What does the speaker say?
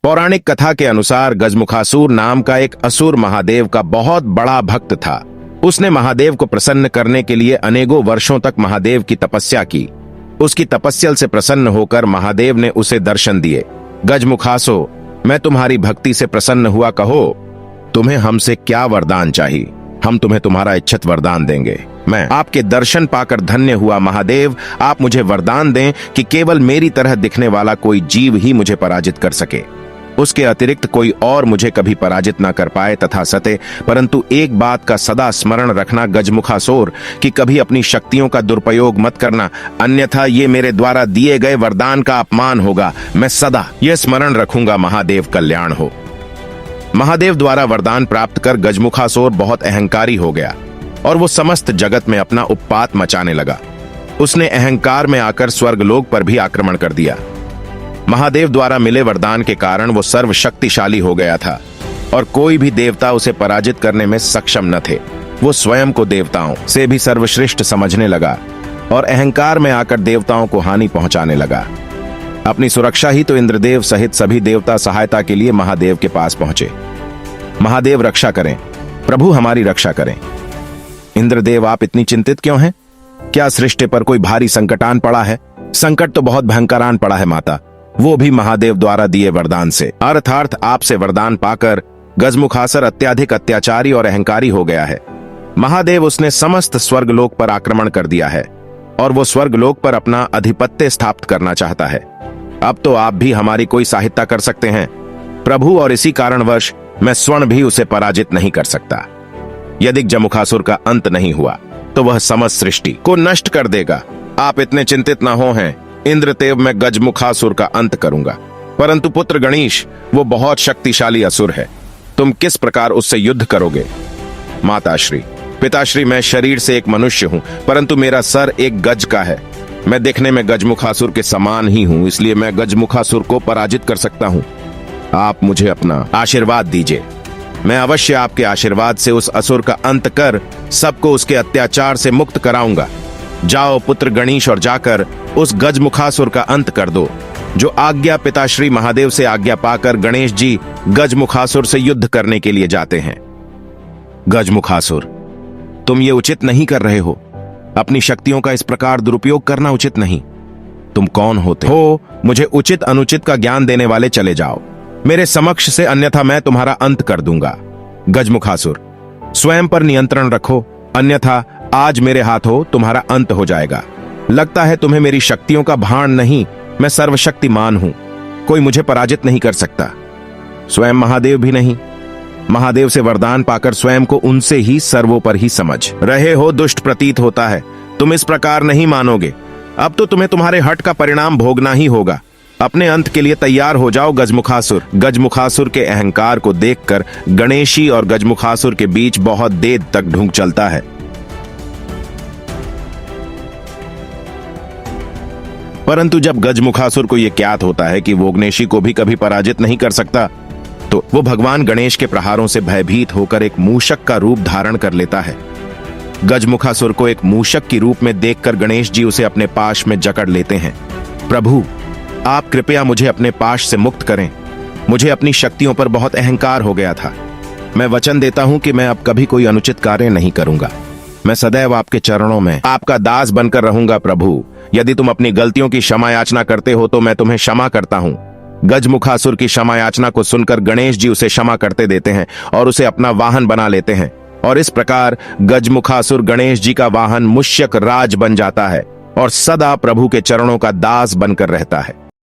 पौराणिक कथा के अनुसार गजमुखासुर नाम का एक असुर महादेव का बहुत बड़ा भक्त था। उसने महादेव को प्रसन्न करने के लिए अनेकों वर्षों तक महादेव की तपस्या की। उसकी तपस्या से प्रसन्न होकर महादेव ने उसे दर्शन दिए। गजमुखासो, मैं तुम्हारी भक्ति से प्रसन्न हुआ, कहो तुम्हें हमसे क्या वरदान चाहिए, हम तुम्हें तुम्हारा इच्छित वरदान देंगे। मैं आपके दर्शन पाकर धन्य हुआ महादेव, आप मुझे वरदान दें कि केवल मेरी तरह दिखने वाला कोई जीव ही मुझे पराजित कर सके, उसके अतिरिक्त कोई और मुझे कभी पराजित ना कर पाए तथा सते। परंतु एक बात का सदा स्मरण रखना गजमुखासुर कि कभी अपनी शक्तियों का दुरुपयोग मत करना, अन्यथा ये मेरे द्वारा दिए गए वरदान का अपमान होगा। मैं सदा यह स्मरण रखूंगा। महादेव कल्याण हो। महादेव द्वारा वरदान प्राप्त कर गजमुखासुर बहुत अहंकारी हो गया और वो समस्त जगत में अपना उत्पात मचाने लगा। उसने अहंकार में आकर स्वर्गलोक पर भी आक्रमण कर दिया। महादेव द्वारा मिले वरदान के कारण वो सर्वशक्तिशाली हो गया था और कोई भी देवता उसे पराजित करने में सक्षम न थे। वो स्वयं को देवताओं से भी सर्वश्रेष्ठ समझने लगा और अहंकार में आकर देवताओं को हानि पहुंचाने लगा। अपनी सुरक्षा ही तो इंद्रदेव सहित सभी देवता सहायता के लिए महादेव के पास पहुंचे। महादेव रक्षा करें, प्रभु हमारी रक्षा करें। इंद्रदेव, आप इतनी चिंतित क्यों हैं? क्या सृष्टि पर कोई भारी संकटान पड़ा है? संकट तो बहुत भयंकरान पड़ा है माता, वो भी महादेव द्वारा दिए वरदान से। अर्थात आपसे वरदान पाकर गजमुखासुर अत्यधिक अत्याचारी और अहंकारी हो गया है। महादेव उसने समस्त स्वर्गलोक पर आक्रमण कर दिया है और वो स्वर्गलोक पर अपना आधिपत्य स्थापित करना चाहता है। अब तो आप भी हमारी कोई सहायता कर सकते हैं प्रभु, और इसी कारणवश मैं स्वर्ण भी उसे पराजित नहीं कर सकता। यदि गजमुखासुर का अंत नहीं हुआ तो वह समस्त सृष्टि को नष्ट कर देगा। आप इतने चिंतित न हो हैं इंद्रदेव, मैं गजमुखासुर का अंत करूंगा। परंतु पुत्र गणेश, वो बहुत शक्तिशाली असुर है, तुम किस प्रकार उससे युद्ध करोगे? माताश्री, पिताश्री, मैं शरीर से एक मनुष्य हूं, परंतु मेरा सर एक गज का है। मैं देखने में गजमुखासुर के समान ही हूं, इसलिए मैं गजमुखासुर को पराजित कर सकता हूं। आप मुझे अपना आशीर्वाद दीजिए। मैं अवश्य आपके आशीर्वाद से उस असुर का अंत कर सबको उसके अत्याचार से मुक्त कराऊंगा। जाओ पुत्र गणेश और जाकर उस गजमुखासुर का अंत कर दो। जो आज्ञा पिताश्री महादेव से आज्ञा पाकर गणेश जी गजमुखासुर से युद्ध करने के लिए जाते हैं। गजमुखासुर, तुम ये उचित नहीं कर रहे हो। अपनी शक्तियों का इस प्रकार दुरुपयोग करना उचित नहीं। तुम कौन होते हो मुझे उचित अनुचित का ज्ञान देने वाले? चले जाओ मेरे समक्ष से, अन्यथा मैं तुम्हारा अंत कर दूंगा। गजमुखासुर, स्वयं पर नियंत्रण रखो, अन्यथा आज मेरे हाथों तुम्हारा अंत हो जाएगा। लगता है तुम्हें मेरी शक्तियों का भान नहीं, मैं सर्वशक्तिमान हूं, कोई मुझे पराजित नहीं कर सकता। स्वयं महादेव भी नहीं। महादेव से वरदान पाकर स्वयं को उनसे ही सर्वोपर ही समझ रहे हो, दुष्ट प्रतीत होता है। तुम इस प्रकार नहीं मानोगे, अब तो तुम्हें तुम्हारे हठ का परिणाम भोगना ही होगा। अपने अंत के लिए तैयार हो जाओ गजमुखासुर। गजमुखासुर के अहंकार को देखकर गणेशी और गजमुखासुर के बीच बहुत देर तक ढूंढ चलता है। परंतु जब गजमुखासुर को यह ज्ञात होता है कि वो गणेशी को भी कभी पराजित नहीं कर सकता, तो वो भगवान गणेश के प्रहारों से भयभीत होकर एक मूषक का रूप धारण कर लेता है। गजमुखासुर को एक मूषक के रूप में देखकर गणेश जी उसे अपने पाश में जकड़ लेते हैं। प्रभु, आप कृपया मुझे अपने पाश से मुक्त करें। मुझे अपनी शक्तियों पर बहुत अहंकार हो गया था। मैं वचन देता हूं कि मैं अब कभी कोई अनुचित कार्य नहीं करूंगा। मैं सदैव आपके चरणों में आपका दास बनकर रहूंगा। प्रभु, यदि तुम अपनी गलतियों की क्षमा याचना करते हो तो मैं तुम्हें क्षमा करता हूं। गजमुखासुर की क्षमा याचना को सुनकर गणेश जी उसे क्षमा करते देते हैं और उसे अपना वाहन बना लेते हैं, और इस प्रकार गजमुखासुर गणेश जी का वाहन मुष्यक राज बन जाता है और सदा प्रभु के चरणों का दास बनकर रहता है।